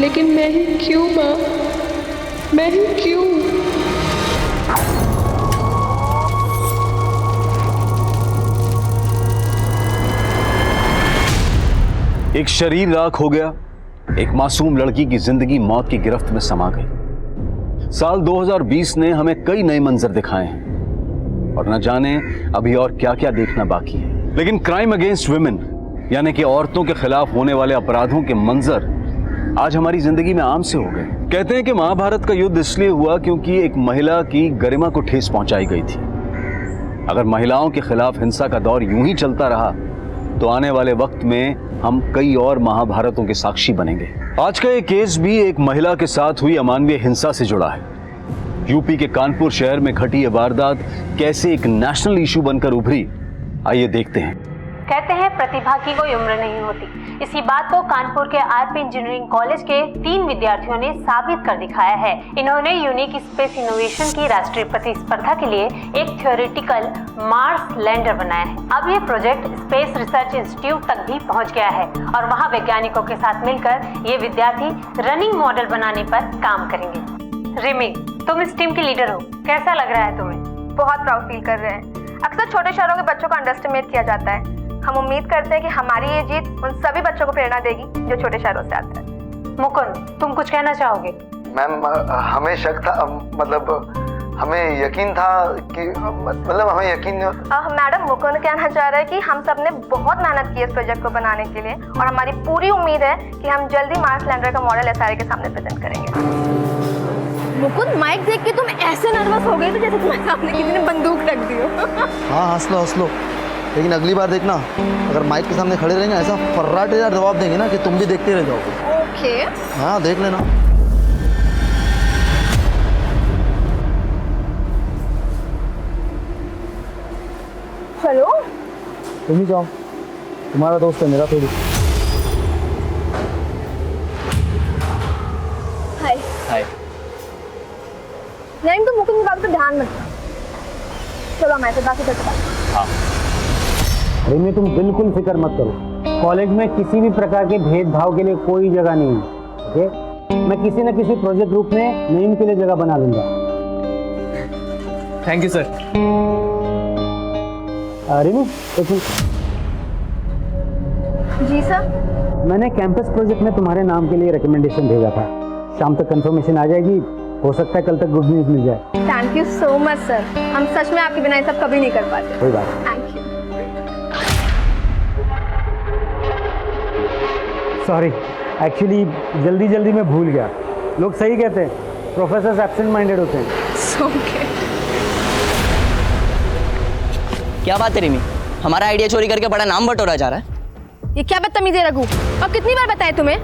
लेकिन मैं ही क्यों माँ, मैं ही क्यों? एक शरीर राख हो गया, एक मासूम लड़की की जिंदगी मौत की गिरफ्त में समा गई। साल 2020 ने हमें कई नए मंजर दिखाए हैं और न जाने अभी और क्या क्या देखना बाकी है। लेकिन क्राइम अगेंस्ट वुमेन यानी कि औरतों के खिलाफ होने वाले अपराधों के मंजर आज हमारी जिंदगी में आम से हो गए। कहते हैं कि महाभारत का युद्ध इसलिए हुआ क्योंकि एक महिला की गरिमा को ठेस पहुंचाई गई थी। अगर महिलाओं के खिलाफ हिंसा का दौर यूं ही चलता रहा तो आने वाले वक्त में हम कई और महाभारतों के साक्षी बनेंगे। आज का ये केस भी एक महिला के साथ हुई अमानवीय हिंसा से जुड़ा है। यूपी के कानपुर शहर में घटी ये वारदात कैसे एक नेशनल इशू बनकर उभरी, आइए देखते हैं। कहते हैं प्रतिभा की कोई उम्र नहीं होती। इसी बात को कानपुर के आरपी इंजीनियरिंग कॉलेज के 3 विद्यार्थियों ने साबित कर दिखाया है। इन्होंने यूनिक स्पेस इनोवेशन की राष्ट्रीय प्रतिस्पर्धा के लिए एक थ्योरेटिकल मार्स लैंडर बनाया है। अब ये प्रोजेक्ट स्पेस रिसर्च इंस्टीट्यूट तक भी पहुंच गया है और वहाँ वैज्ञानिकों के साथ मिलकर ये विद्यार्थी रनिंग मॉडल बनाने पर काम करेंगे। रिमी, तुम इस टीम की लीडर हो, कैसा लग रहा है तुम्हें? बहुत प्राउड फील कर रहे हैं। अक्सर छोटे शहरों के बच्चों को अंडर एस्टिमेट किया जाता है। हम उम्मीद करते हैं कि हमारी ये जीत उन सभी बच्चों को प्रेरणा देगी जो छोटे शहरों से आते हैं। मुकुंद, तुम कुछ कहना चाहोगे? मैम, हमें शक था, मतलब हमें यकीन था कि हमें यकीन। मैडम, मुकुंद कहना चाह रहा है कि हम सब ने बहुत मेहनत की इस प्रोजेक्ट को बनाने के लिए और हमारी पूरी उम्मीद है कि हम जल्दी मार्स लैंडर का मॉडल एसआरए के सामने प्रेजेंट करेंगे। मुकुंद, माइक देख के तुम ऐसे नर्वस हो गए थे जैसे तुम्हारे सामने किसी ने बंदूक रख दी हो। हाँ, हंस लो, लेकिन अगली बार देखना, अगर माइक के सामने खड़े रहेंगे ऐसा फर्राटेदार जवाब देंगे ना कि तुम भी देखते रह जाओगे। ओके। हाँ, देख लेना। हेलो, तुम ही जाओ, तुम्हारा दोस्त है मेरा थोड़ी। हाय। हाय। नहीं, तुम मुकुंद की बात पे ध्यान मत। चलो मैं तो बाकी करता हूँ। हाँ। रिमी, तुम बिल्कुल फिक्र मत करो। कॉलेज में किसी भी प्रकार के भेदभाव के लिए कोई जगह नहीं है। ओके, मैं किसी न किसी प्रोजेक्ट ग्रुप में नईम के लिए जगह बना लूंगा। Thank you sir. रिमी, एक मिनट। जी सर। मैंने कैंपस प्रोजेक्ट में तुम्हारे नाम के लिए रिकमेंडेशन भेजा था। शाम तक कंफर्मेशन आ जाएगी, हो सकता है कल तक गुड न्यूज मिल जाए। Thank you so much sir. हम सच में आपके बिना ये सब कभी नहीं कर पाते। कोई बात। Thank you. सॉरी, एक्चुअली जल्दी में भूल गया। लोग सही कहते हैं, प्रोफेसर एब्सेंट माइंडेड होते हैं। ओके। क्या बात है रिमी, हमारा आइडिया चोरी करके बड़ा नाम बटोरा जा रहा है। ये क्या बदतमीजी है रघु? अब कितनी बार बताए तुम्हें?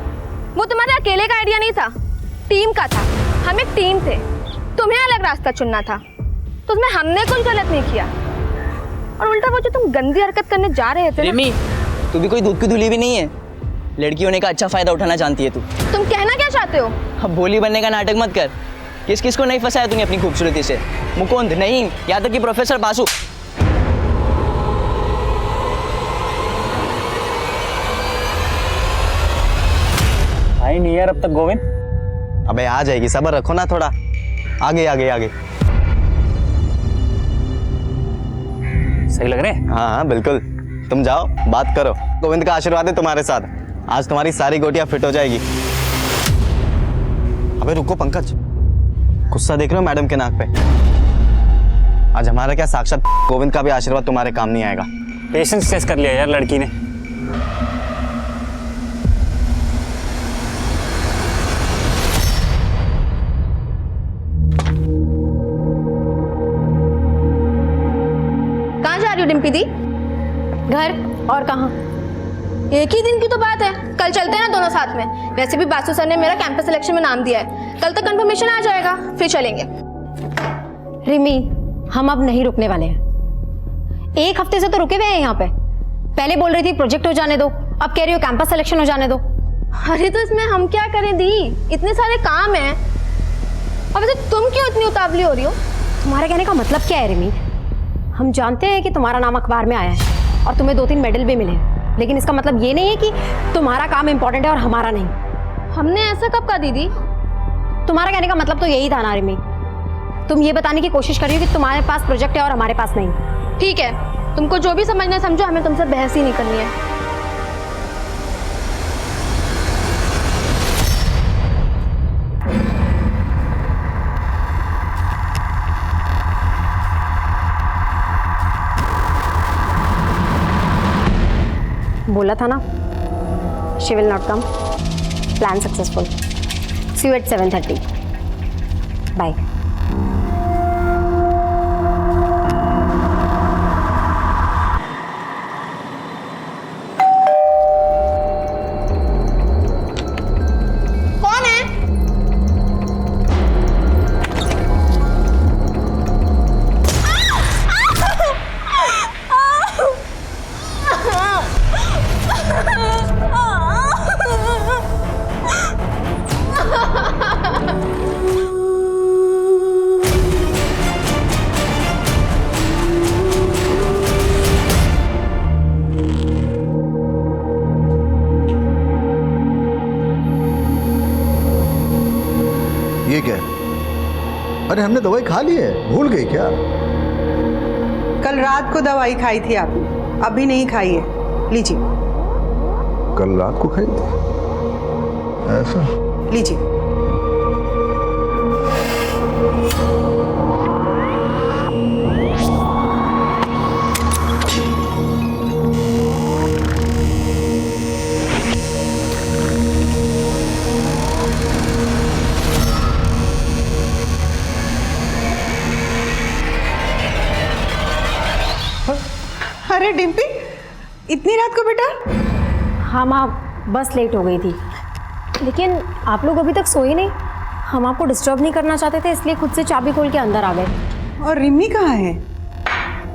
वो तुम्हारे अकेले का आइडिया नहीं था, टीम का था। हम एक टीम थे, तुम्हें अलग रास्ता चुनना था, तो उसमें हमने कुछ गलत नहीं किया। और उल्टा वो जो तुम गंदी हरकत करने जा रहे थे। रिमी, तू भी कोई दूध की धुली भी नहीं है। लड़की होने का अच्छा फायदा उठाना जानती है तू। तुम कहना क्या चाहते हो? अब भोली बनने का नाटक मत कर। किस किस को नहीं फंसाया तूने अपनी खूबसूरती से? मुकुंद नहीं, यहाँ तक कि प्रोफेसर बासु। आई नहीं यार अब तक गोविंद। अबे आ जाएगी, सब्र रखो ना थोड़ा। आगे आगे आगे। सही लग रहे हैं? हाँ बिल्कुल, तुम जाओ बात करो। गोविंद का आशीर्वाद है तुम्हारे साथ, आज तुम्हारी सारी गोटियां फिट हो जाएगी। अबे रुको पंकज, गुस्सा देख रहे हो मैडम के नाक पे? आज हमारा क्या, साक्षात गोविंद का भी आशीर्वाद तुम्हारे काम नहीं आएगा। पेशेंस टेस्ट कर लिया यार लड़की ने। कहाँ जा रही हो डिम्पी दी? घर, और कहाँ? एक ही दिन की तो बात है, कल चलते हैं ना दोनों साथ में। वैसे भी बासु सर ने मेरा कैंपस सिलेक्शन में नाम दिया है, कल तक कंफर्मेशन आ जाएगा, फिर चलेंगे। रिमी, हम अब नहीं रुकने वाले हैं। एक हफ्ते से तो रुके हुए हैं यहाँ पे। पहले बोल रही थी प्रोजेक्ट हो जाने दो, अब कह रही हो कैंपस सिलेक्शन हो जाने दो। अरे तो इसमें हम क्या करें दी, इतने सारे काम हैं। अब वैसे तुम क्यों इतनी उतावली हो रही हो? तुम्हारे कहने का मतलब क्या है रिमी? हम जानते हैं कि तुम्हारा नाम अखबार में आया है और तुम्हें 2-3 मेडल भी मिले हैं, लेकिन इसका मतलब ये नहीं है कि तुम्हारा काम इंपॉर्टेंट है और हमारा नहीं। हमने ऐसा कब कहा दीदी? तुम्हारा कहने का मतलब तो यही था ना रिमी, तुम ये बताने की कोशिश कर रही हो कि तुम्हारे पास प्रोजेक्ट है और हमारे पास नहीं। ठीक है, तुमको जो भी समझना है समझो, हमें तुमसे बहस ही नहीं करनी है। बोला था ना, she will not come. Plan successful. See you at 7:30। Bye. कौन है? ये क्या है? अरे हमने दवाई खा ली है, भूल गई क्या? कल रात को दवाई खाई थी आपने, अभी नहीं खाई है, लीजिए। कल रात को खाई थी? ऐसा? लीजिए। अरे डिम्पी, इतनी रात को बेटा? हाँ माँ, बस लेट हो गई थी, लेकिन आप लोग अभी तक सोए नहीं। हम आपको डिस्टर्ब नहीं करना चाहते थे, इसलिए खुद से चाबी खोल के अंदर आ गए। और रिमी कहाँ है?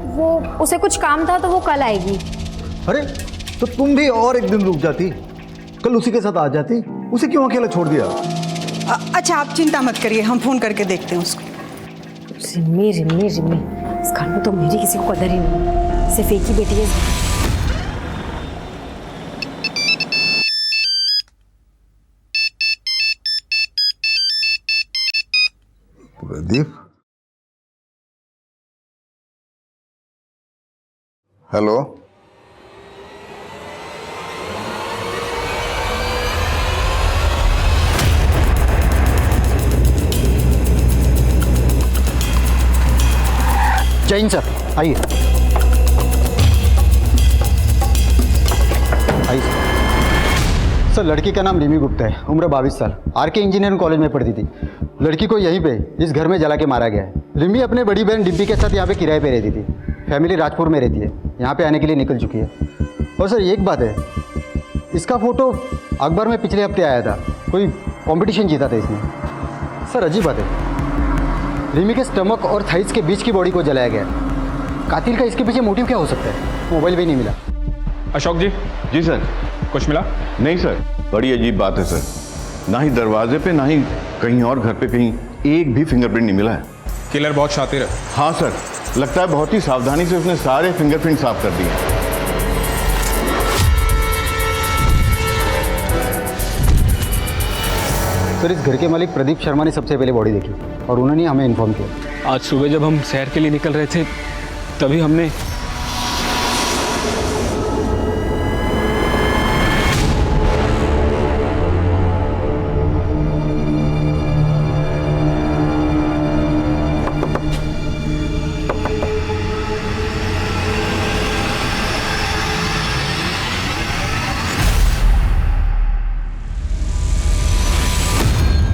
वो उसे कुछ काम था तो वो कल आएगी। अरे तो तुम भी और एक दिन रुक जाती, कल उसी के साथ आ जाती। उसे क्यों अकेला छोड़ दिया? अच्छा आप चिंता मत करिए, हम फोन करके देखते हैं उसको। रिमी रिमी रिमी, इस घर में तो मेरी किसी को कदर ही नहीं, सिर्फ एक ही बेटी है। प्रदीप, हेलो। जैन सर, आइए आइए सर। लड़की का नाम रिमी गुप्ता है, उम्र 22 साल, आरके इंजीनियरिंग कॉलेज में पढ़ती थी। लड़की को यहीं पे इस घर में जला के मारा गया है। रिमी अपने बड़ी बहन डिम्पी के साथ यहाँ पे किराए पे रहती थी। फैमिली राजपुर में रहती है, यहाँ पे आने के लिए निकल चुकी है। और सर एक बात है, इसका फोटो अखबार में पिछले हफ्ते आया था, कोई कॉम्पिटिशन जीता था इसने। सर अजीब बात है, रिमी के स्टमक और थाइस के बीच की बॉडी को जलाया गया। कातिल का इसके पीछे मोटिव क्या हो सकता है? मोबाइल भी नहीं मिला। अशोक जी। जी सर। कुछ मिला? नहीं सर, बड़ी अजीब बात है सर, ना ही दरवाजे पे ना ही कहीं और घर पे कहीं एक भी फिंगरप्रिंट नहीं मिला है। किलर बहुत शातिर है। हाँ सर, लगता है बहुत ही सावधानी से उसने सारे फिंगरप्रिंट साफ कर दिए। सर इस घर के मालिक प्रदीप शर्मा ने सबसे पहले बॉडी देखी और उन्होंने हमें इन्फॉर्म किया। आज सुबह जब हम सैर के लिए निकल रहे थे तभी हमने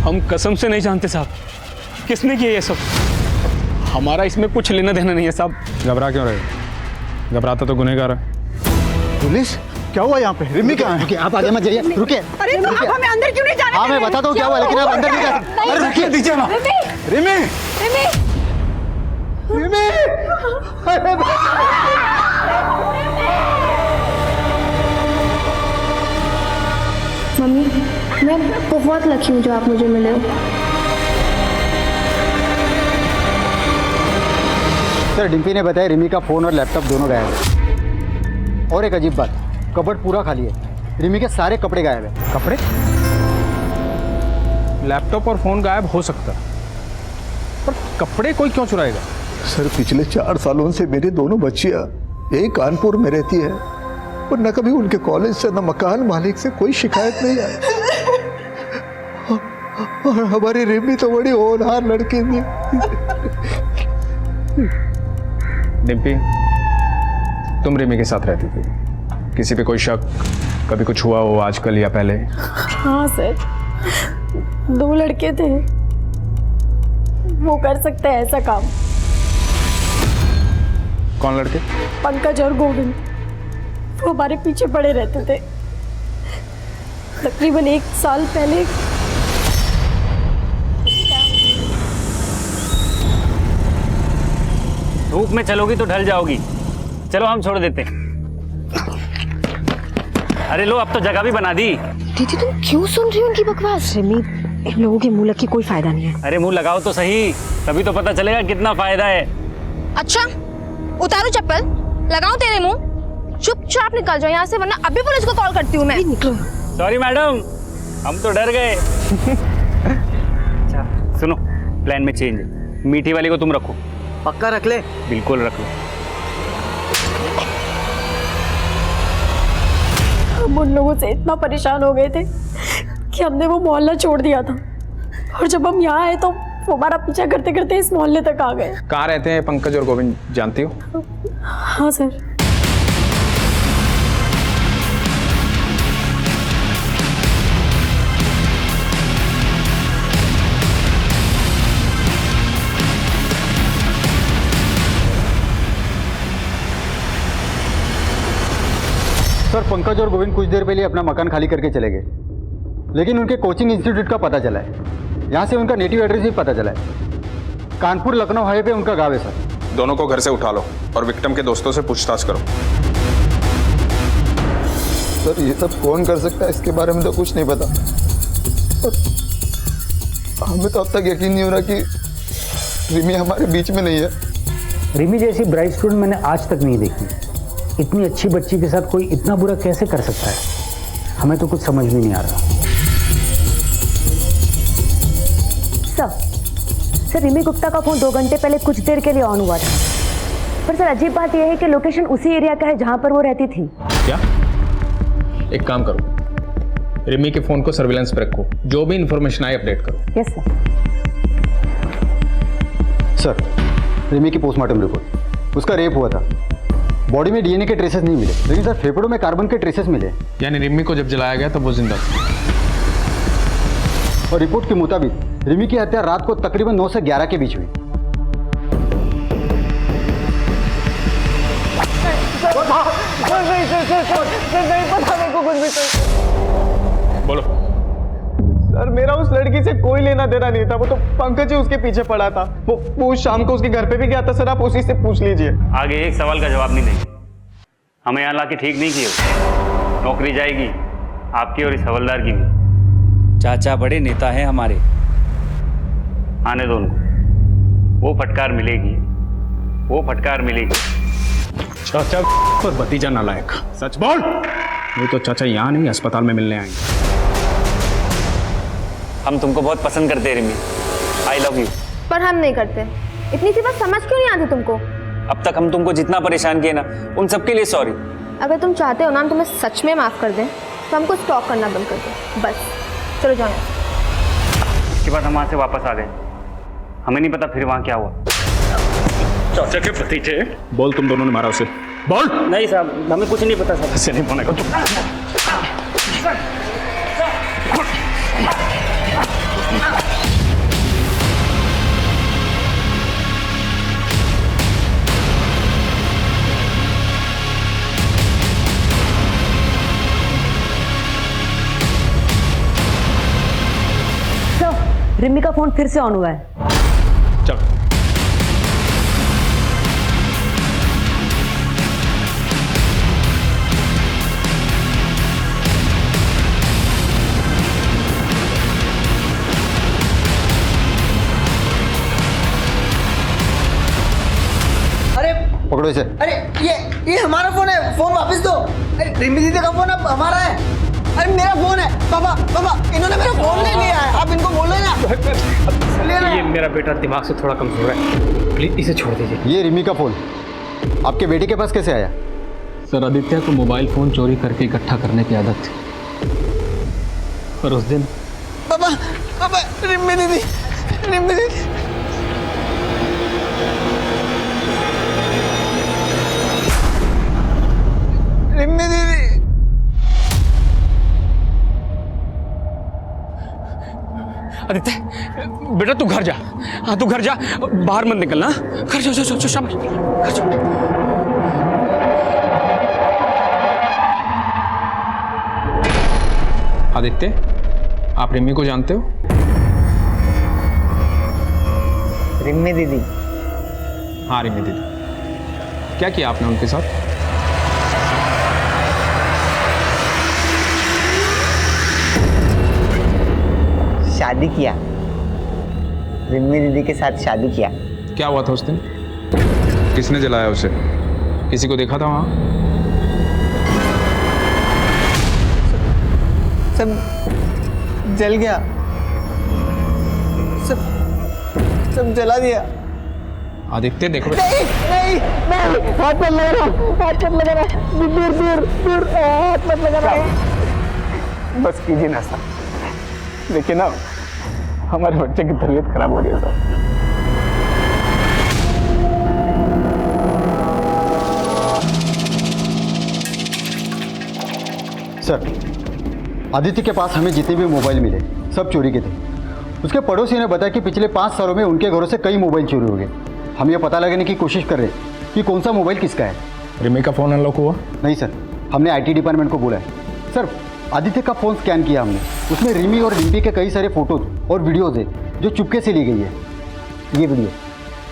हम कसम से नहीं जानते साहब, किसने किया ये सब। हमारा इसमें कुछ लेना देना नहीं है साहब। घबरा क्यों रहे? घबराता तो गुनहगार है। पुलिस, क्या हुआ यहाँ पे? रिमी कहाँ है? रुकिए, आप आगे मत जाइए, रुकिए। अरे तो आप हमें अंदर क्यों नहीं जाने? हाँ मैं बताता हूँ क्या हुआ, लेकिन आप अंदर नहीं जा सकते। अरे रुकिए, दीजिए ना। रिमी, रिमी, अरे मम्मी, मैं बहुत लकी हूँ जो आप मुझे मिले हो। सर डिम्पी ने बताया रिमी का फ़ोन और लैपटॉप दोनों गायब है। और एक अजीब बात, कबर्ड पूरा खाली है, रिमी के सारे कपड़े गायब है। कपड़े? लैपटॉप और फोन गायब हो सकता है, पर कपड़े कोई क्यों चुराएगा? सर पिछले 4 सालों से मेरी दोनों बच्चियां एक कानपुर में रहती है और न कभी उनके कॉलेज से न मकान मालिक से कोई शिकायत नहीं आई। और हमारी रिमी तो बड़ी होनहार लड़की थी। डिम्पी, तुम रिमी के साथ रहती थी, किसी पे कोई शक, कभी कुछ हुआ हो आजकल या पहले? हाँ सर, 2 लड़के थे, वो कर सकते हैं ऐसा काम। कौन लड़के? पंकज और गोविंद, वो हमारे पीछे पड़े रहते थे। तकरीबन 1 साल पहले धूप में चलोगी तो ढल जाओगी, चलो हम छोड़ देते हैं। अरे लो, अब तो जगह भी बना दी। दीदी तुम क्यों सुन रही हो उनकी बकवास? रिमी, इन लोगों के मुंह लग के कोई फायदा नहीं है। अरे मुंह लगाओ तो सही, तभी तो पता चलेगा कितना फायदा है। अच्छा, उतारू चप्पल, लगाऊं तेरे मुंह? चुपचाप निकल जाओ यहाँ से, वरना अभी पुलिस को कॉल करती हूँ मैं। निकलो। सॉरी मैडम, हम तो डर गए। अच्छा सुनो, प्लान में चेंज है, मीठी वाली को तुम रखो। पक्का रख ले? बिल्कुल रख लो। हम उन लोगों से इतना परेशान हो गए थे कि हमने वो मोहल्ला छोड़ दिया था, और जब हम यहाँ आए तो वो हमारा पीछा करते करते इस मोहल्ले तक आ गए। कहाँ रहते हैं पंकज और गोविंद, जानती हो? हाँ सर। सर पंकज और गोविंद कुछ देर पहले अपना मकान खाली करके चले गए, लेकिन उनके कोचिंग इंस्टीट्यूट का पता चला है। यहाँ से उनका नेटिव एड्रेस भी पता चला है। कानपुर लखनऊ हाईवे पे उनका गाँव है सर। दोनों को घर से उठा लो और विक्टिम के दोस्तों से पूछताछ करो। सर ये सब कौन कर सकता है, इसके बारे में तो कुछ नहीं पता। हमें तो अब तक यकीन नहीं हो रहा कि रिमी हमारे बीच में नहीं है। रिमी जैसी ब्राइट स्टूडेंट मैंने आज तक नहीं देखी। इतनी अच्छी बच्ची के साथ कोई इतना बुरा कैसे कर सकता है? हमें तो कुछ समझ में नहीं आ रहा। सर रिमी गुप्ता का फोन 2 घंटे पहले कुछ देर के लिए ऑन हुआ था, पर सर अजीब बात यह है कि लोकेशन उसी एरिया का है जहां पर वो रहती थी। क्या? एक काम करो, रिमी के फोन को सर्विलांस पे रखो, जो भी इंफॉर्मेशन आए अपडेट करो। Yes sir. सर रिमी की पोस्टमार्टम रिपोर्ट, उसका रेप हुआ था। बॉडी में डीएनए के ट्रेसेस नहीं मिले, लेकिन सर फेफड़ों में कार्बन के ट्रेसेस मिले। यानी रिमी को जब जलाया गया तब वो जिंदा था। और रिपोर्ट के मुताबिक रिमी की हत्या रात को तकरीबन 9 से 11 के बीच हुई। बोलो। सर मेरा उस लड़की से कोई लेना देना नहीं था, वो तो पंकज ही उसके पीछे पड़ा था। वो शाम को उसके घर पे भी गया था सर, आप उसी से पूछ लीजिए। आगे एक सवाल का जवाब नहीं देंगे, हमें यहाँ लाके ठीक नहीं किए। नौकरी जाएगी आपकी और इस हवलदार की भी। चाचा बड़े नेता हैं हमारे, आने दो उनको, वो फटकार मिलेगी, वो फटकार मिलेगी। चाचा और भतीजा नालायक, सच बोल। वो तो चाचा यहाँ नहीं अस्पताल में मिलने आएंगे। हम तुमको बहुत पसंद करते हैं रिमी, आई लव यू। पर हम नहीं करते। इतनी सी बात समझ क्यों नहीं आती तुमको? अब तक हम तुमको जितना परेशान किए ना, उन सबके लिए सॉरी। अगर तुम चाहते हो ना हम तुम्हें सच में माफ कर दें, तो हमको स्टॉक करना बंद कर दो बस। चलो जाओ। इसके बाद हम वहाँ से वापस आ गए, हमें नहीं पता फिर वहाँ क्या हुआ। चाचा के भतीजे, बोल तुम दोनों ने मारा उसे, बोल। नहीं साहब, हमें कुछ नहीं पता साहब। ऐसे नहीं बोलेगा तू। रिमी का फोन फिर से ऑन हुआ है। चल। अरे पकड़ो इसे। अरे ये हमारा फोन है, फोन वापस दो। अरे रिमी दीदी का फोन अब हमारा है। अरे मेरा फोन है पापा, पापा इन्होंने मेरा फोन ले लिया है, आप इनको बोलो ना। ये मेरा बेटा दिमाग से थोड़ा कमजोर है, प्लीज इसे छोड़ दीजिए। ये रिमी का फोन आपके बेटे के पास कैसे आया? सर आदित्य को मोबाइल फोन चोरी करके इकट्ठा करने की आदत थी, पर उस दिन पापा, पापा रिम्मी दीदी, रिम्मी दीदी। रिम्मी दीदी। आदित्य बेटा तू घर जा, हाँ तू घर जा, बाहर मत निकलना, घर जा, जा शाबाश, घर जा। आदित्य आप रिमी को जानते हो? रिम्मी दीदी। हाँ रिमी दीदी। क्या किया आपने उनके साथ? शादी किया, रिम्मी दीदी के साथ शादी किया। क्या हुआ था उस दिन? किसने जलाया उसे? किसी को देखा था वहां? सब जल गया, सब जला दिया। आदित्य देखो। नहीं नहीं नहीं, हाथ मत लगा रहा, हाथ मत लगा रहा, दूर दूर दूर, हाथ मत लगा रहा। बस कीजिए ना सर, देखिए ना हमारे बच्चे की तबीयत खराब हो रही है सर। आदित्य के पास हमें जितने भी मोबाइल मिले सब चोरी के थे। उसके पड़ोसी ने बताया कि पिछले 5 सालों में उनके घरों से कई मोबाइल चोरी हो गए। हम ये पता लगाने की कोशिश कर रहे हैं कि कौन सा मोबाइल किसका है। रिमी का फोन अनलॉक हुआ? नहीं सर, हमने IT डिपार्टमेंट को बोला है। सर आदित्य का फ़ोन स्कैन किया हमने, उसमें रिमी और डिम्पी के कई सारे फोटोज और वीडियोज़ है जो चुपके से ली गई है। ये वीडियो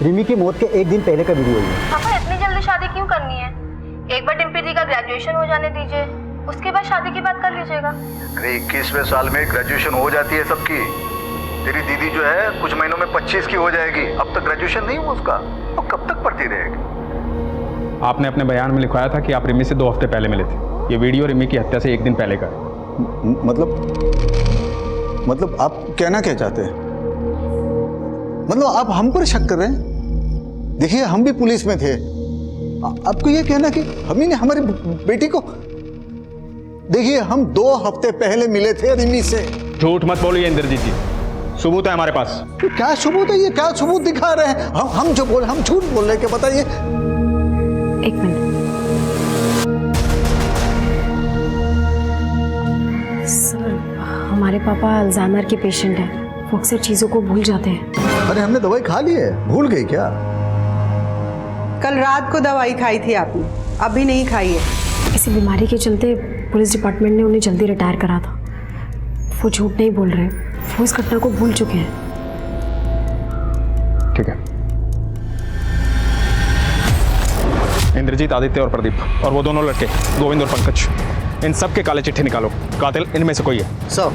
रिमी की मौत के 1 दिन पहले का वीडियो है। पापा इतनी जल्दी शादी क्यों करनी है? एक बार डिम्पी दी का ग्रेजुएशन हो जाने दीजिए, उसके बाद शादी की बात कर लीजिएगा। अरे 21वें साल में ग्रेजुएशन हो जाती है सबकी। तेरी दीदी जो है कुछ महीनों में 25 की हो जाएगी, अब तक ग्रेजुएशन नहीं हुआ उसका, तो कब तक पढ़ती रहेगी? आपने अपने बयान में लिखवाया था कि आप रिमी से 2 हफ्ते पहले मिले थे। ये वीडियो रिमी की हत्या से 1 दिन पहले का है। मतलब आप कहना क्या चाहते हैं? मतलब आप हम पर शक कर रहे हैं? देखिए हम भी पुलिस में थे, आपको ये कहना कि हम ही ने हमारी बेटी को, देखिए हम 2 हफ्ते पहले मिले थे रिमी से। झूठ मत बोलिए इंद्रजीत जी, सबूत है हमारे पास। क्या सबूत है? ये क्या सबूत दिखा रहे हैं? हम जो बोल, हम झूठ बोल रहे हैं क्या? बताइए। 1 मिनट सर, हमारे पापा अल्जाइमर के पेशेंट हैं, वो अक्सर चीज़ों को भूल जाते हैं। अरे हमने दवाई खा ली है, भूल गई क्या? कल रात को दवाई खाई थी आपने, अभी नहीं खाई है। इसी बीमारी के चलते पुलिस डिपार्टमेंट ने उन्हें जल्दी रिटायर करा था। वो झूठ नहीं बोल रहे, वो इस घटना को भूल चुके हैं। ठीक है। इंद्रजीत, आदित्य और प्रदीप और वो दोनों लड़के गोविंद और पंकज, इन सब के काले चिट्ठे निकालो। कातिल इनमें से कोई है। सर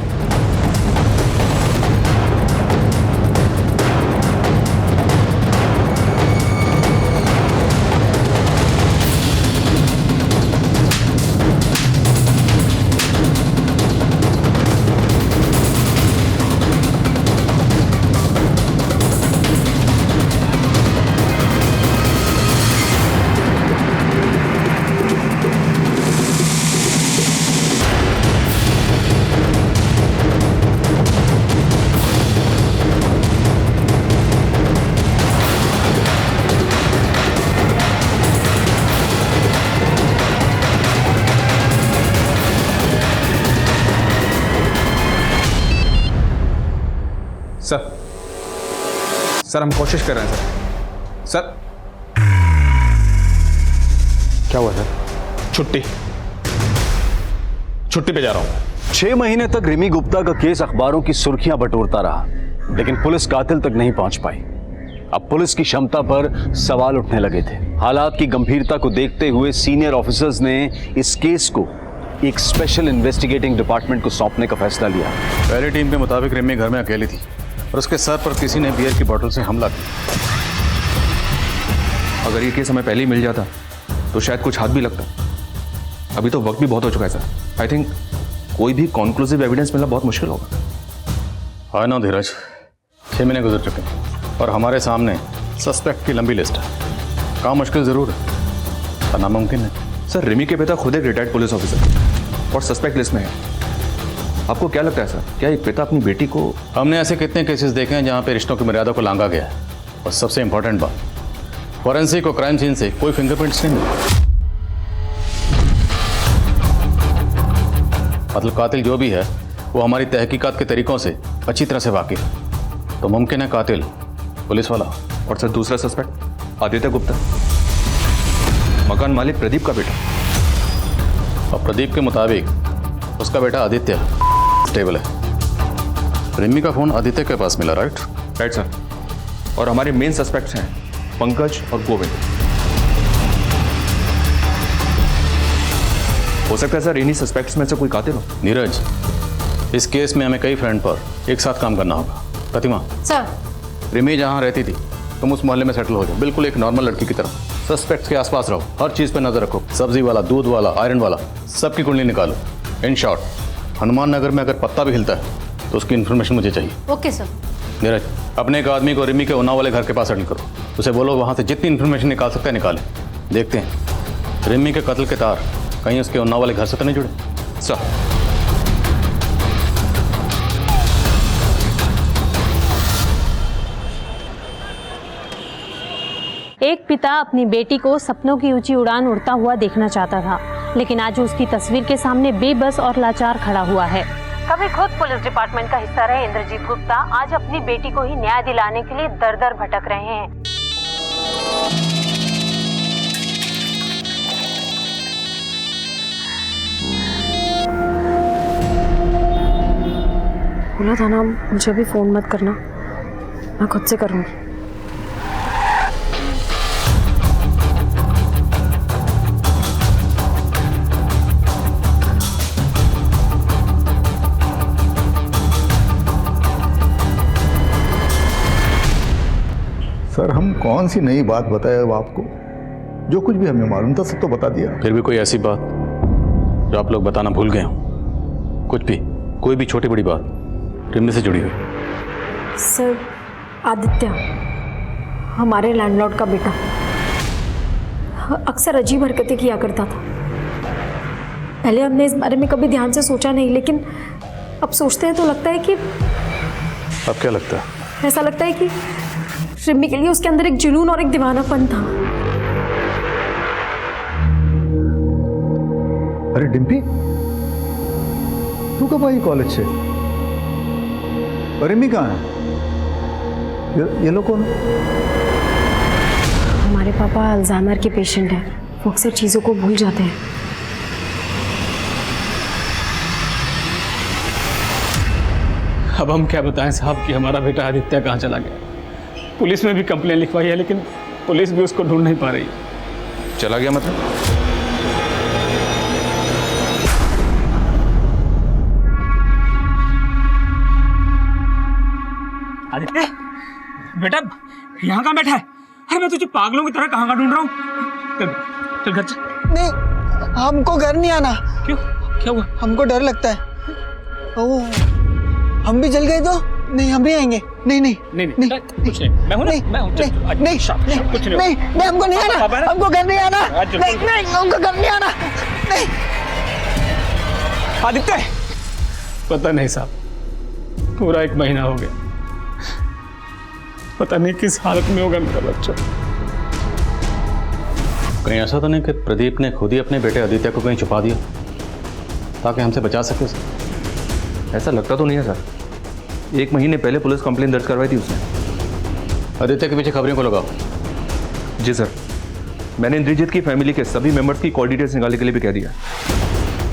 सर हम कोशिश कर रहे हैं सर। क्या हुआ सर? छुट्टी पे जा रहा हूं। 6 महीने तक रिमी गुप्ता का केस अखबारों की सुर्खियां बटोरता रहा, लेकिन पुलिस कातिल तक नहीं पहुंच पाई। अब पुलिस की क्षमता पर सवाल उठने लगे थे। हालात की गंभीरता को देखते हुए सीनियर ऑफिसर्स ने इस केस को एक स्पेशल इन्वेस्टिगेटिंग डिपार्टमेंट को सौंपने का फैसला लिया। पहली टीम के मुताबिक रिमी घर में अकेली थी और उसके सर पर किसी ने बियर की बोतल से हमला किया। अगर ये केस हमें पहले ही मिल जाता तो शायद कुछ हाथ भी लगता। अभी तो वक्त भी बहुत हो चुका है सर। आई थिंक कोई भी कॉन्क्लूसिव एविडेंस मिलना बहुत मुश्किल होगा। हाँ ना धीरज, 6 महीने गुजर चुके हैं और हमारे सामने सस्पेक्ट की लंबी लिस्ट है। काम मुश्किल ज़रूर है पर नामुमकिन है। सर रिमी के पिता खुद एक रिटायर्ड पुलिस ऑफिसर और सस्पेक्ट लिस्ट में है। आपको क्या लगता है सर, क्या एक पिता अपनी बेटी को? हमने ऐसे कितने केसेस देखे हैं जहाँ पे रिश्तों की मर्यादा को लांघा गया है। और सबसे इंपॉर्टेंट बात, फॉरेंसिक और क्राइम सीन से कोई फिंगरप्रिंट्स नहीं मिले। मतलब कातिल जो भी है वो हमारी तहकीकात के तरीकों से अच्छी तरह से वाकिफ है, तो मुमकिन है कातिल पुलिस वाला। और सर दूसरा सस्पेक्ट आदित्य गुप्ता, मकान मालिक प्रदीप का बेटा। और प्रदीप के मुताबिक उसका बेटा आदित्य स्टेबल है। रिमी का फोन आदित्य के पास मिला, राइट? Right sir. और हमारे मेन सस्पेक्ट्स हैं पंकज और गोविंद। हो सकता है सर इन्हीं सस्पेक्ट्स में से कोई कातिल हो। नीरज, इस केस में हमें कई फ्रंट पर एक साथ काम करना होगा। प्रतिमा सर, रिमी जहाँ रहती थी तुम उस मोहल्ले में सेटल हो जाओ, बिल्कुल एक नॉर्मल लड़की की तरह। सस्पेक्ट्स के आसपास रहो, हर चीज़ पे नजर रखो। सब्जी वाला, दूध वाला, आयरन वाला, सबकी कुंडली निकालो। इन शॉर्ट, हनुमान नगर में अगर पत्ता भी हिलता है तो उसकी इन्फॉर्मेशन मुझे चाहिए। Okay sir. नीरज, अपने एक आदमी को रिमी के उन्नाव वाले घर के पास सेटल करो। उसे बोलो वहाँ से जितनी इन्फॉर्मेशन निकाल सकता है निकाले। देखते हैं रिमी के कत्ल के तार कहीं उसके उन्नाव वाले घर से तो नहीं जुड़े। सर एक पिता अपनी बेटी को सपनों की ऊंची उड़ान उड़ता हुआ देखना चाहता था, लेकिन आज उसकी तस्वीर के सामने बेबस और लाचार खड़ा हुआ है। कभी खुद पुलिस डिपार्टमेंट का हिस्सा रहे इंद्रजीत गुप्ता आज अपनी बेटी को ही न्याय दिलाने के लिए दर दर भटक रहे हैं। बोला था ना मुझे भी फोन मत करना, मैं खुद से करूँगी। सर हम कौन सी नई बात बताए अब आपको? जो कुछ भी हमें मालूम था सब तो बता दिया। फिर भी कोई ऐसी बात जो आप लोग बताना भूल गए हो? कुछ भी, कोई भी छोटी बड़ी बात रिमी से जुड़ी हुई? सर, आदित्य हमारे लैंडलॉर्ड का बेटा अक्सर अजीब हरकतें किया करता था। पहले हमने इस बारे में कभी ध्यान से सोचा नहीं, लेकिन अब सोचते हैं तो लगता है कि अब क्या लगता है? ऐसा लगता है कि रिमी के लिए उसके अंदर एक जुनून और एक दीवानापन था। अरे डिम्पी, तू कब आई कॉलेज से? रिमी कहाँ है? ये लोग कौन? हमारे पापा अल्जाइमर के पेशेंट हैं, वो अक्सर चीज़ों को भूल जाते हैं। अब हम क्या बताएं साहब कि हमारा बेटा आदित्य कहाँ चला गया? पुलिस में भी कंप्लेन लिखवाई है लेकिन पुलिस भी उसको ढूंढ नहीं पा रही। चला गया मतलब? आदित्य बेटा यहाँ कहाँ बैठा है? अरे मैं तुझे पागलों की तरह कहाँ ढूंढ रहा हूँ। चल घर चल। नहीं, हमको घर नहीं आना। क्यों, क्या हुआ? हमको डर लगता है। ओह, हम भी जल गए तो? नहीं, हम भी आएंगे। नहीं नहीं नहीं नहीं, कुछ नहीं, मैं हूं ना, मैं हूं। नहीं नहीं कुछ नहीं, नहीं, हमको नहीं आना, हमको घर नहीं आना। नहीं नहीं, हमको घर नहीं आना। नहीं आदित्य, पता नहीं साहब, पूरा 1 महीना हो गया, पता नहीं किस हालत में होगा मेरा बच्चा। कहीं ऐसा तो नहीं कि प्रदीप ने खुद ही अपने बेटे आदित्य को कहीं छुपा दिया ताकि हमसे बचा सके उसे? ऐसा लगता तो नहीं है सर। 1 महीने पहले पुलिस कंप्लेन दर्ज करवाई थी उसने। आदित्य के पीछे खबरों को लगाओ। जी सर, मैंने इंद्रजीत की फैमिली के सभी मेंबर्स की कॉल डिटेल्स निकालने के लिए भी कह दिया।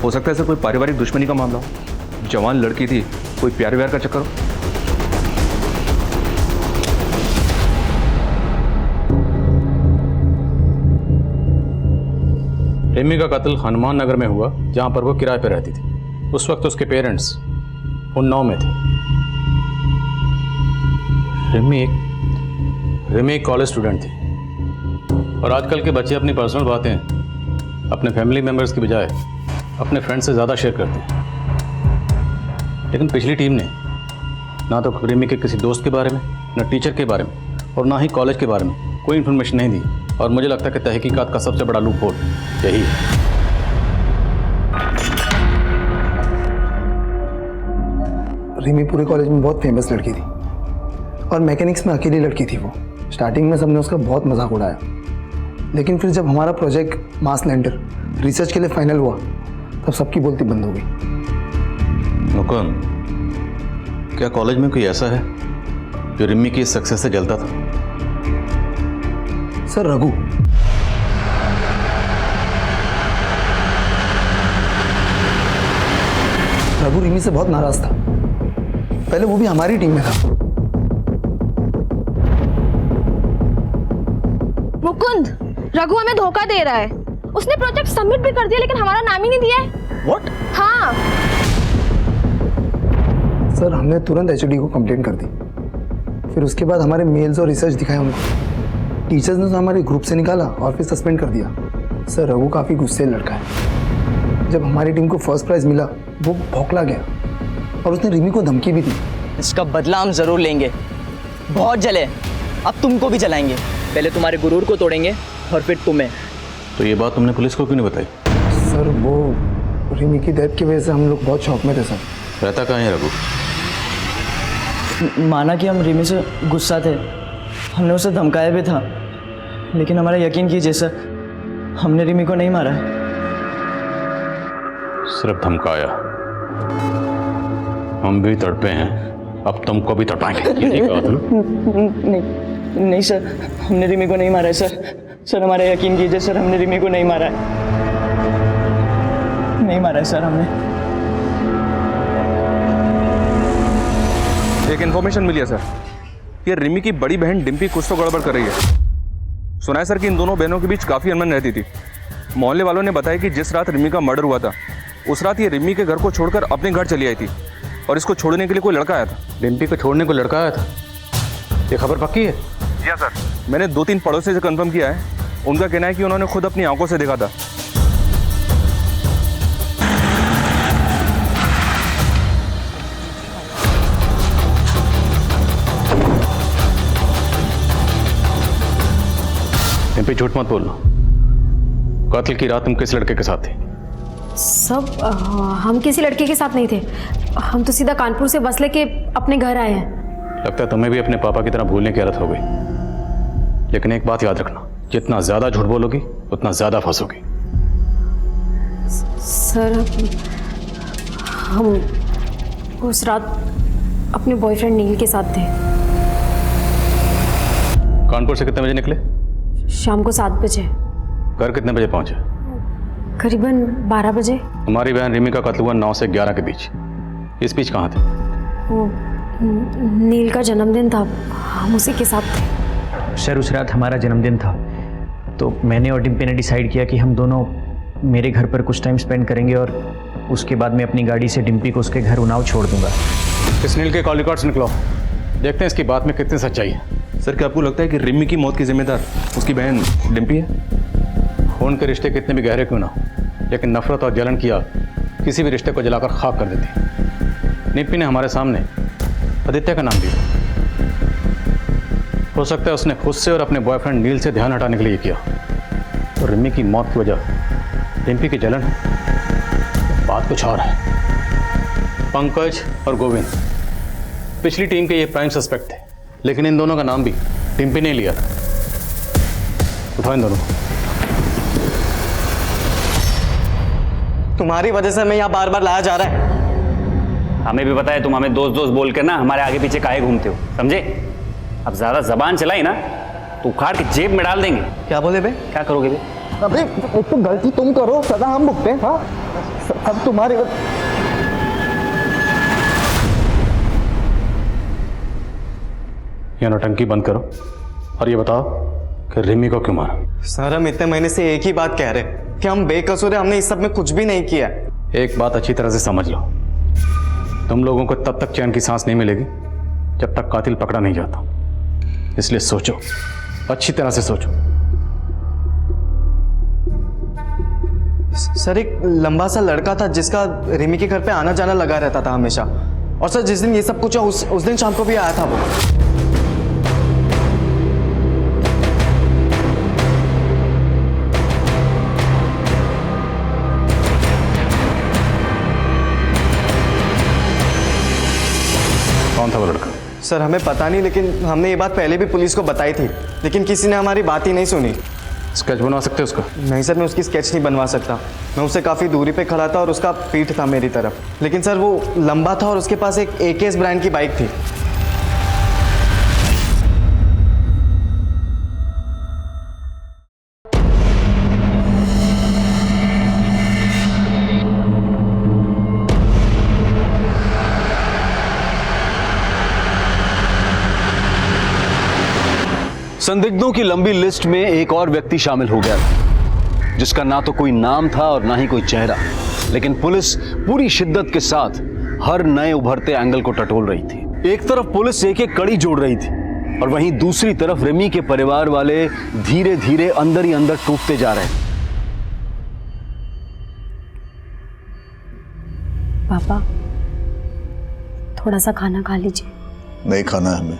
हो सकता है सर कोई पारिवारिक दुश्मनी का मामला हो, जवान लड़की थी, कोई प्यार व्यार का चक्कर हो। रिमी का कत्ल हनुमान नगर में हुआ जहां पर वो किराए पर रहती थी। उस वक्त उसके पेरेंट्स उन्नाव में थे। रिमी एक कॉलेज स्टूडेंट थी और आजकल के बच्चे अपनी पर्सनल बातें अपने फैमिली मेम्बर्स की बजाय अपने फ्रेंड से ज़्यादा शेयर करते हैं। लेकिन पिछली टीम ने ना तो रिमी के किसी दोस्त के बारे में, ना टीचर के बारे में और ना ही कॉलेज के बारे में कोई इन्फॉर्मेशन नहीं दी। और मुझे लगता है कि तहकीकात का सबसे बड़ा लूप होल यही है। रिमी पूरे कॉलेज में बहुत फेमस लड़की थी और मैकेनिक्स में अकेली लड़की थी वो। स्टार्टिंग में सबने उसका बहुत मजाक उड़ाया, लेकिन फिर जब हमारा प्रोजेक्ट मार्स लैंडर रिसर्च के लिए फाइनल हुआ तब सबकी बोलती बंद हो गई। मुकुंद, क्या कॉलेज में कोई ऐसा है जो रिमी की सक्सेस से जलता था? सर रघु। रघु रिमी से बहुत नाराज था। पहले वो भी हमारी टीम में था। मुकुंद, रघु हमें धोखा दे रहा है। उसने प्रोजेक्ट सबमिट भी कर दिया लेकिन हमारा नाम ही नहीं दिया है। What? हाँ। सर हमने तुरंत एचओडी को कंप्लेंट कर दी। फिर उसके बाद हमारे मेल्स और रिसर्च दिखाए उनको। टीचर्स ने तो हमारे ग्रुप से निकाला और फिर सस्पेंड कर दिया। सर रघु काफ़ी गुस्से लड़का है। जब हमारी टीम को फर्स्ट प्राइज मिला वो भौंकला गया और उसने रिमी को धमकी भी दी। इसका बदला हम जरूर लेंगे। बहुत जले, अब तुमको भी जलाएंगे। पहले तुम्हारे गुरूर को तोड़ेंगे और फिर तुम्हें। तो ये बात तुमने पुलिस को क्यों नहीं बताई? सर वो रिमी की डेथ की वजह से हम लोग बहुत शौक में थे सर। रहता कहाँ है रघु? माना कि हम रिमी से गुस्सा थे, हमने उसे धमकाया भी था, लेकिन हमारा यकीन कीजिए सर, हमने रिमी को नहीं मारा। सिर्फ धमकाया? हम भी तड़पे हैं, अब तुमको भी तड़पाएंगे। नहीं सर, हमने रिमी को नहीं मारा है सर। हमारा यकीन कीजिए सर, हमने रिमी को नहीं मारा है। नहीं मारा है सर हमने। एक इन्फॉर्मेशन मिली है सर, ये रिमी की बड़ी बहन डिम्पी कुछ तो गड़बड़ कर रही है। सुना है सर कि इन दोनों बहनों के बीच काफ़ी अनबन रहती थी। मोहल्ले वालों ने बताया कि जिस रात रिमी का मर्डर हुआ था उस रात ये रिमी के घर को छोड़कर अपने घर चली आई थी और इसको छोड़ने के लिए कोई लड़का आया था। डिम्पी को छोड़ने को लड़का आया था? ये खबर पक्की है? जी हाँ सर, मैंने 2-3 पड़ोसी से कंफर्म किया है। उनका कहना है कि उन्होंने खुद अपनी आंखों से देखा था। डिम्पी झूठ मत बोलना। कातिल की रात तुम किस लड़के के साथ थे? सब हम किसी लड़के के साथ नहीं थे। हम तो सीधा कानपुर से बस लेके अपने घर आए हैं। लगता है तुम्हें भी अपने पापा की तरह भूलने की आदत हो गई। लेकिन एक बात याद रखना, जितना ज्यादा झूठ बोलोगी उतना ज्यादा फंसोगी। सर हम उस रात अपने बॉयफ्रेंड नील के साथ थे। कानपुर से कितने बजे निकले? शाम को 7 बजे। घर कितने बजे पहुंचे? करीबन 12 बजे। हमारी बहन रिमी का कत्ल हुआ 9 से 11 के बीच। इस बीच कहाँ थे? वो नील का जन्मदिन था, हम उसी के साथ थे। सर उस रात हमारा जन्मदिन था, तो मैंने और डिम्पी ने डिसाइड किया कि हम दोनों मेरे घर पर कुछ टाइम स्पेंड करेंगे और उसके बाद मैं अपनी गाड़ी से डिम्पी को उसके घर उन्नाव छोड़ दूंगा। इस नील के कॉल रिकॉर्ड्स निकलो, देखते हैं इसकी बात में कितनी सच्चाई है। सर क्या आपको लगता है कि रिमी की मौत की जिम्मेदार उसकी बहन डिम्पी है? खून के रिश्ते कितने भी गहरे क्यों ना, लेकिन नफरत और जलन की आग किसी भी रिश्ते को जलाकर खाक कर देती। डिम्पी ने हमारे सामने आदित्य का नाम दिया। हो सकता है उसने खुद से और अपने बॉयफ्रेंड नील से ध्यान हटाने के लिए किया। तो रिमी की मौत की वजह डिम्पी की जलन है, बात कुछ और है। पंकज और गोविंद पिछली टीम के ये प्राइम सस्पेक्ट थे, लेकिन इन दोनों का नाम भी डिम्पी ने लिया था। उठाओ इन दोनों। तुम्हारी वजह से हमें यहाँ बार बार लाया जा रहा है। हमें भी पता है तुम हमें दोस्त दोस्त बोल कर ना हमारे आगे पीछे काहे घूमते हो, समझे? अब ज्यादा जबान चलाई ना तो उखाड़ के जेब में डाल देंगे। क्या बोले बे? क्या करोगे बे? अबे एक तो गलती तुम करो, सदा हम भुगते हैं। हाँ सब तुम्हारे। ये नौटंकी बंद करो और ये बताओ कि रिमी को क्यों मारा? सर हम इतने महीने से एक ही बात कह रहे कि हम बेकसूर हैं, हमने इस सब में कुछ भी नहीं किया। एक बात अच्छी तरह से समझ लो, तुम लोगों को तब तक चैन की सांस नहीं मिलेगी जब तक कातिल पकड़ा नहीं जाता। इसलिए सोचो, अच्छी तरह से सोचो। सर एक लंबा सा लड़का था जिसका रिमी के घर पे आना जाना लगा रहता था हमेशा। और सर जिस दिन ये सब कुछ हुआ उस दिन शाम को भी आया था वो। कौन था वो लड़का? सर हमें पता नहीं, लेकिन हमने ये बात पहले भी पुलिस को बताई थी, लेकिन किसी ने हमारी बात ही नहीं सुनी। स्केच बनवा सकते उसका? नहीं सर, मैं उसकी स्केच नहीं बनवा सकता। मैं उससे काफ़ी दूरी पे खड़ा था और उसका पीठ था मेरी तरफ, लेकिन सर वो लंबा था और उसके पास एक AKS ब्रांड की बाइक थी। संदिग्धों की लंबी लिस्ट में एक और व्यक्ति शामिल हो गया था, जिसका ना तो कोई नाम था और ना ही कोई चेहरा, लेकिन पुलिस पूरी शिद्दत के साथ हर नए उभरते एंगल को टटोल रही थी। एक तरफ पुलिस एक एक कड़ी जोड़ रही थी और वहीं दूसरी तरफ रिमी के परिवार वाले धीरे धीरे अंदर ही अंदर टूटते जा रहे थे। पापा, थोड़ा सा खाना खा लीजिए। नहीं खाना है हमें।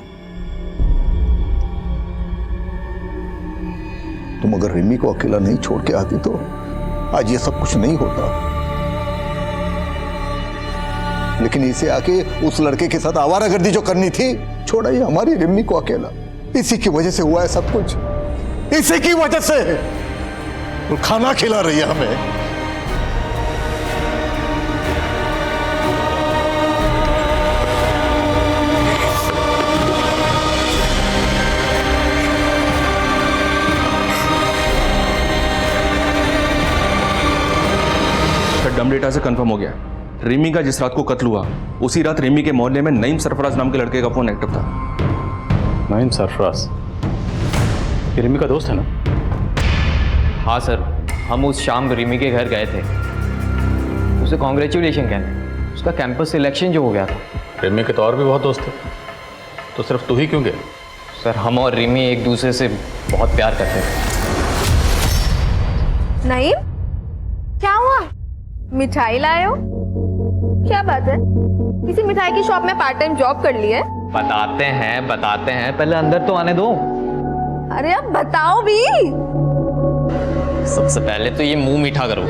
तुम अगर रिमी को अकेला नहीं छोड़ के आती तो आज ये सब कुछ नहीं होता, लेकिन इसे आके उस लड़के के साथ आवारागर्दी जो करनी थी, छोड़ा ये हमारी रिमी को अकेला। इसी की वजह से हुआ है सब कुछ, इसी की वजह से। वो खाना खिला रही है हमें। डम डेटा से कंफर्म हो गया, रिमी का जिस रात को कत्ल हुआ उसी रात रिमी के मोहल्ले में नईम सरफराज नाम के लड़के का फोन एक्टिव था। नईम सरफराज ये रिमी का दोस्त है ना? हाँ सर, हम उस शाम रिमी के घर गए थे, उसे कॉन्ग्रेचुलेशन कहने। उसका कैंपस सिलेक्शन जो हो गया था। रिमी के तो और भी बहुत दोस्त थे, तो सिर्फ तू ही क्यों गया? सर हम और रिमी एक दूसरे से बहुत प्यार करते थे। नईम, क्या हुआ? मिठाई लाए हो? क्या बात है? किसी मिठाई की शॉप में पार्ट टाइम जॉब कर ली है? बताते हैं, पहले अंदर तो आने दो। अरे अब बताओ भी। सबसे पहले तो ये मुंह मीठा करो।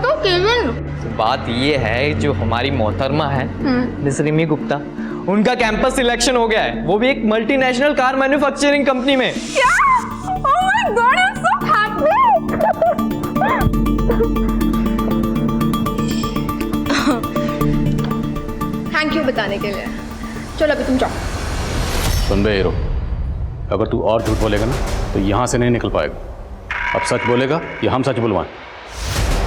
तो केविन, बात ये है, जो हमारी मोहतरमा है मिस रिमी गुप्ता, उनका कैंपस सिलेक्शन हो गया है, वो भी एक मल्टीनेशनल कार मैन्युफैक्चरिंग कंपनी में। क्या? Oh my God, I'm so happy. Thank you बताने के लिए। चलो अभी तुम जाओ। सुन बे हीरो, अगर तू और झूठ बोलेगा ना तो यहाँ से नहीं निकल पाएगा। अब सच बोलेगा या हम सच बुलवाएं?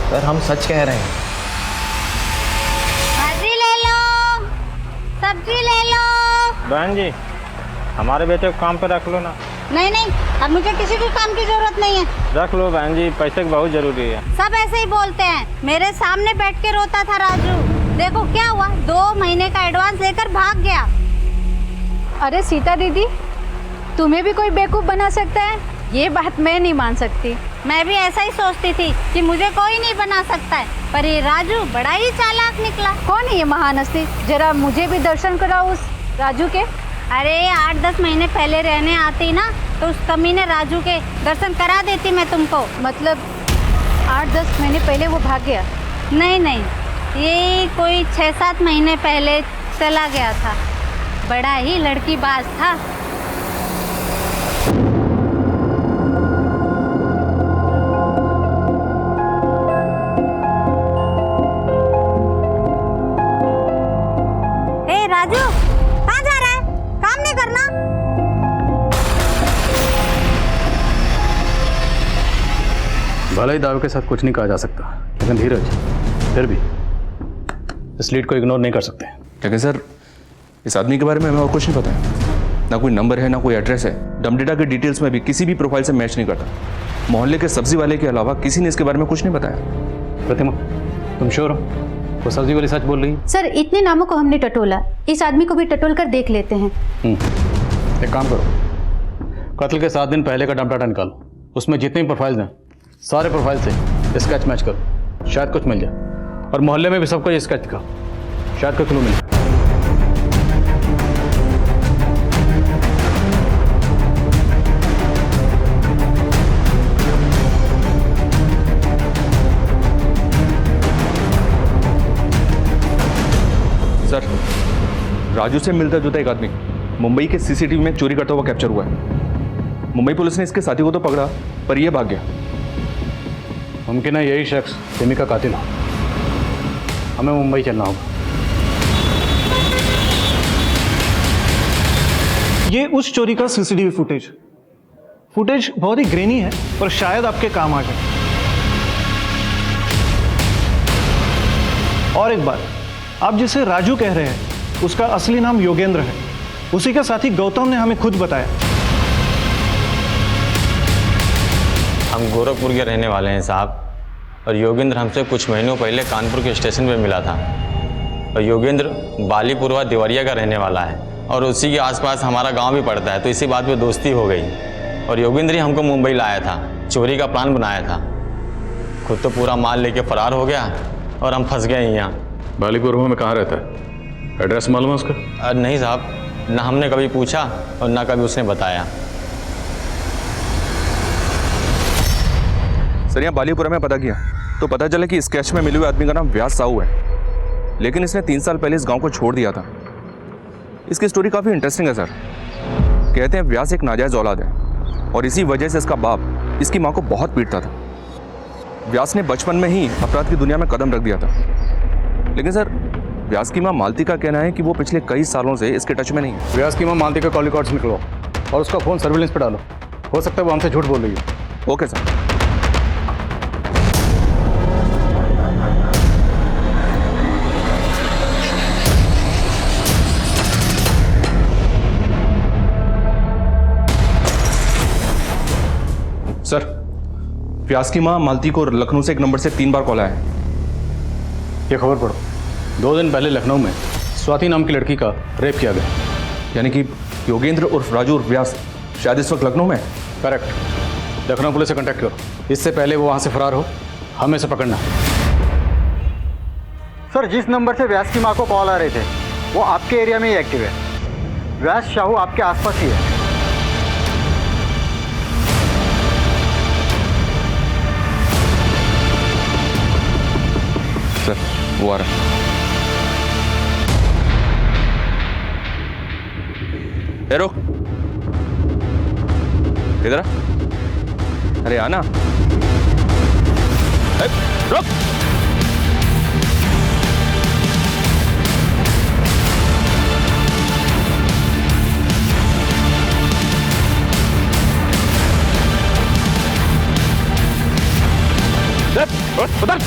सर हम सच कह रहे हैं। भाजी ले लो, सब्जी ले लो। बहन जी, हमारे बेटे को काम पे रख लो ना। नहीं नहीं, अब मुझे किसी के काम की जरूरत नहीं है। रख लो बहन जी, पैसे की बहुत जरूरी है। सब ऐसे ही बोलते हैं। मेरे सामने बैठ के रोता था राजू, देखो क्या हुआ, 2 महीने का एडवांस लेकर भाग गया। अरे सीता दीदी, तुम्हें भी कोई बेवकूफ़ बना सकता है? ये बात मैं नहीं मान सकती। मैं भी ऐसा ही सोचती थी कि मुझे कोई नहीं बना सकता है, पर ये राजू बड़ा ही चालाक निकला। कौन है ये महान हस्ती? जरा मुझे भी दर्शन कराओ उस राजू के। अरे 8-10 महीने पहले रहने आती ना, तो उस कमीने राजू के दर्शन करा देती मैं तुमको। मतलब 8-10 महीने पहले वो भाग गया? नहीं नहीं, ये कोई 6-7 महीने पहले चला गया था। बड़ा ही लड़कीबाज था। ए राजू, कहाँ जा रहा है? काम नहीं करना? भले ही दावे के साथ कुछ नहीं कहा जा सकता, लेकिन धीरज, फिर भी इस लीड को इग्नोर नहीं कर सकते। लेकिन सर, इस आदमी के बारे में हमें और कुछ नहीं पता है। ना कोई नंबर है, ना कोई एड्रेस है। डम डेटा के डिटेल्स में भी किसी भी प्रोफाइल से मैच नहीं करता। मोहल्ले के सब्जी वाले के अलावा किसी ने इसके बारे में कुछ नहीं बताया। प्रतिमा, तुम श्योर हो वो सब्जी वाली सच बोल रही है? सर इतने नामों को हमने टटोला, इस आदमी को भी टटोल कर देख लेते हैं। एक काम करो, कत्ल के 7 दिन पहले का डम डाटा निकालो, उसमें जितने भी प्रोफाइल्स हैं सारे प्रोफाइल से स्केच मैच करो, शायद कुछ मिल जाए। और मोहल्ले में भी सबको ये स्केच दिखाओ, शायद कोई क्लू मिले। राजू से मिलता जुलता एक आदमी मुंबई के सीसीटीवी में चोरी करता हुआ कैप्चर हुआ है। मुंबई पुलिस ने इसके साथी को तो पकड़ा, पर यह भाग गया। मुमकिन है यही शख्स रिमी का कातिल हो। हमें मुंबई चलना होगा। ये उस चोरी का सीसीटीवी फुटेज बहुत ही ग्रेनी है, पर शायद आपके काम आ जाए। और एक बात, आप जिसे राजू कह रहे हैं उसका असली नाम योगेंद्र है। उसी का साथी गौतम ने हमें खुद बताया। हम गोरखपुर के रहने वाले हैं साहब, और योगेंद्र हमसे कुछ महीनों पहले कानपुर के स्टेशन पे मिला था। और योगेंद्र बालीपुरवा देवरिया का रहने वाला है, और उसी के आसपास हमारा गांव भी पड़ता है, तो इसी बात पे दोस्ती हो गई। और योगेंद्र ही हमको मुंबई लाया था, चोरी का प्लान बनाया था। खुद तो पूरा माल लेके फरार हो गया और हम फंस गए यहाँ। बालीपुरवा में कहाँ रहता है? एड्रेस मालूम है उसका? नहीं साहब, ना हमने कभी पूछा और ना कभी उसने बताया। सर यहाँ बालीपुरा में पता किया तो पता चला कि स्केच में मिले हुए आदमी का नाम व्यास साहू है, लेकिन इसने 3 साल पहले इस गांव को छोड़ दिया था। इसकी स्टोरी काफ़ी इंटरेस्टिंग है सर। कहते हैं व्यास एक नाजायज औलाद है, और इसी वजह से इसका बाप इसकी माँ को बहुत पीटता था। व्यास ने बचपन में ही अपराध की दुनिया में कदम रख दिया था। लेकिन सर, व्यास की माँ मालती का कहना है कि वो पिछले कई सालों से इसके टच में नहीं है। व्यास की माँ मालती का कॉल रिकॉर्ड्स निकलो और उसका फ़ोन सर्विलेंस पे डालो। हो सकता है वो हमसे झूठ बोल रही है। Okay sir. सर, व्यास की माँ मालती को लखनऊ से एक नंबर से 3 बार कॉल आया है। ये खबर पढ़ो। 2 दिन पहले लखनऊ में स्वाति नाम की लड़की का रेप किया गया। यानी कि योगेंद्र उर्फ राजू उर्फ व्यास शायद इस वक्त लखनऊ में? करेक्ट। लखनऊ पुलिस से कांटेक्ट करो, इससे पहले वो वहाँ से फरार हो। हमें से पकड़ना। सर, जिस नंबर से व्यास की माँ को कॉल आ रहे थे वो आपके एरिया में ही एक्टिव है। व्यास साहू आपके आसपास ही है। सर, वो आ रहा है। रुक, इधर आ। अरे आना। रुक। उधर।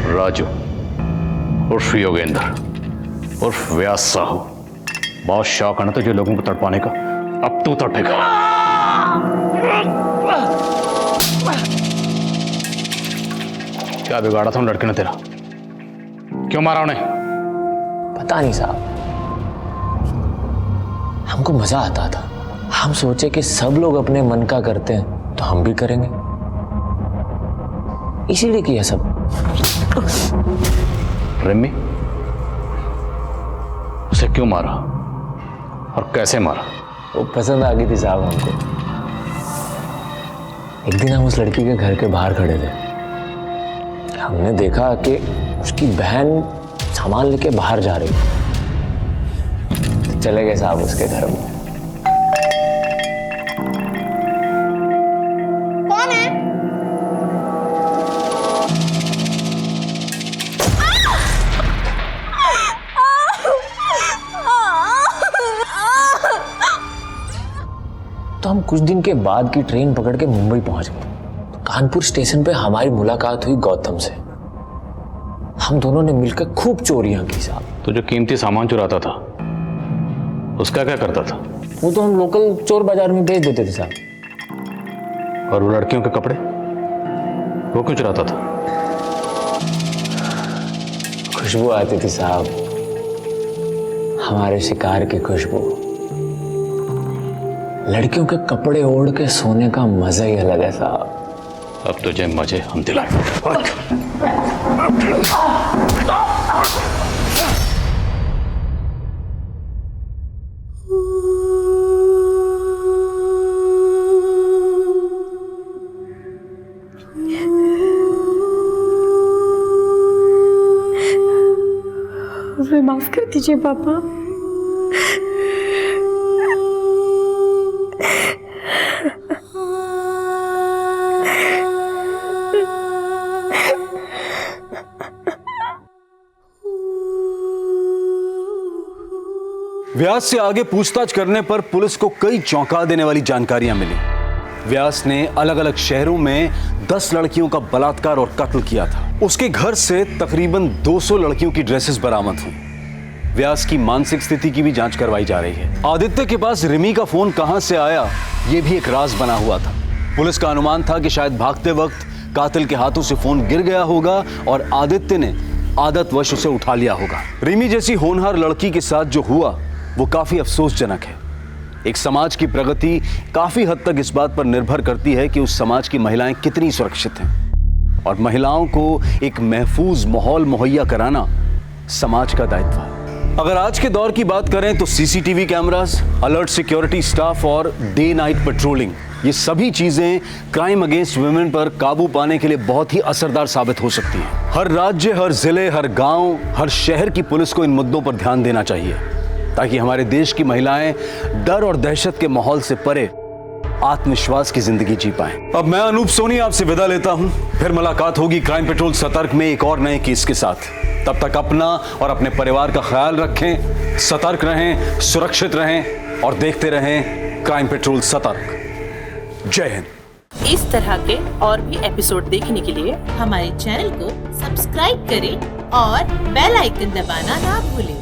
राजू उर्फ योगेंद्र उर्फ व्यास साहू, बहुत शौक है ना तुझे लोगों को तड़पाने का। अब तू तड़पेगा। क्या बिगाड़ा था उन लड़के ने तेरा? क्यों मारा उन्हें? पता नहीं साहब, हमको मजा आता था। हम सोचे कि सब लोग अपने मन का करते हैं तो हम भी करेंगे, इसीलिए किया सब। रिमी, उसे क्यों मारा और कैसे मारा? वो पसंद आ गई थी साहब हमको। एक दिन हम उस लड़की के घर के बाहर खड़े थे। हमने देखा कि उसकी बहन सामान लेके बाहर जा रही। तो चले गए साहब उसके घर में। कौन है? तो हम कुछ दिन के बाद की ट्रेन पकड़ के मुंबई पहुंच गए। तो कानपुर स्टेशन पे हमारी मुलाकात हुई गौतम से। हम दोनों ने मिलकर खूब चोरियां की साहब। तो जो कीमती सामान चुराता था उसका क्या करता था? वो तो हम लोकल चोर बाजार में बेच देते थे साहब। और वो लड़कियों के कपड़े वो क्यों चुराता था? खुशबू आती थी साहब, हमारे शिकार की खुशबू। लड़कियों के कपड़े ओढ़ के सोने का मजा ही अलग है साहब। अब तुझे मजे हम दिलाएं। माफ कर दीजिए पापा। व्यास से आगे पूछताछ करने पर पुलिस को कई चौंका देने वाली जानकारियां मिली। व्यास ने अलग अलग शहरों में 10 लड़कियों का बलात्कार और कत्ल किया था। उसके घर से तकरीबन 200 लड़कियों की ड्रेसेस बरामद हुई। व्यास की मानसिक स्थिति की भी जांच करवाई जा रही है। आदित्य के पास रिमी का फोन कहां से आया, यह भी एक राज बना हुआ था। पुलिस का अनुमान था कि शायद भागते वक्त कातिल के हाथों से फोन गिर गया होगा और आदित्य ने आदतवश उसे उठा लिया होगा। रिमी जैसी होनहार लड़की के साथ जो हुआ वो काफी अफसोसजनक है। एक समाज की प्रगति काफी हद तक इस बात पर निर्भर करती है कि उस समाज की महिलाएं कितनी सुरक्षित हैं, और महिलाओं को एक महफूज माहौल मुहैया कराना समाज का दायित्व है। अगर आज के दौर की बात करें तो CCTV cameras, alert security staff और डे नाइट पेट्रोलिंग, ये सभी चीजें क्राइम अगेंस्ट वुमेन पर काबू पाने के लिए बहुत ही असरदार साबित हो सकती हैं। हर राज्य, हर जिले, हर गांव, हर शहर की पुलिस को इन मुद्दों पर ध्यान देना चाहिए ताकि हमारे देश की महिलाएं डर और दहशत के माहौल से परे आत्मविश्वास की जिंदगी जी पाएं। अब मैं अनूप सोनी आपसे विदा लेता हूं। फिर मुलाकात होगी क्राइम पेट्रोल सतर्क में एक और नए केस के साथ। तब तक अपना और अपने परिवार का ख्याल रखें, सतर्क रहें, सुरक्षित रहें और देखते रहें क्राइम पेट्रोल सतर्क। जय हिंद। इस तरह के और भी एपिसोड देखने के लिए हमारे चैनल को सब्सक्राइब करें और बेल आइकन दबाना ना भूलें।